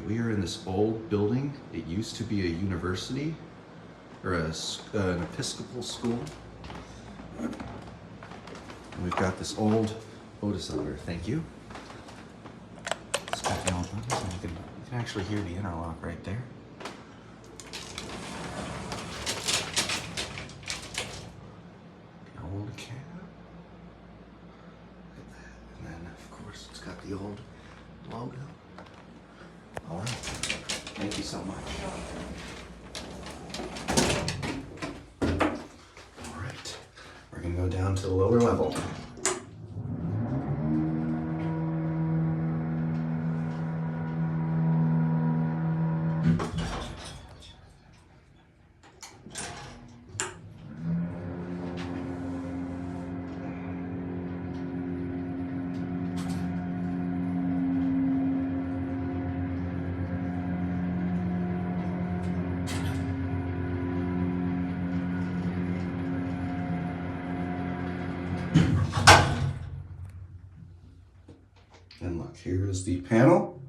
We are in this old building. It used to be a university or an Episcopal school. And we've got this old Otis over there. Thank you. It's got the old buttons, and you can actually hear the interlock right there. The old cab. Look at that. And then, of course, it's got the old logo. All right. Thank you so much. All right. We're going to go down to the lower level. And look, here is the panel.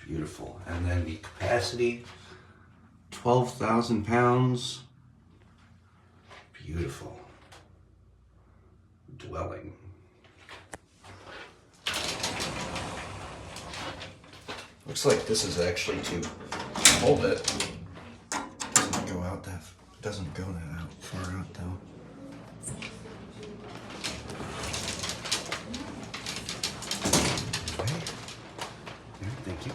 Beautiful. And then the capacity, 12,000 pounds. Beautiful. Dwelling. Looks like this is actually to hold it. Doesn't go out that. Doesn't go that out far out though. Okay. Yeah, thank you.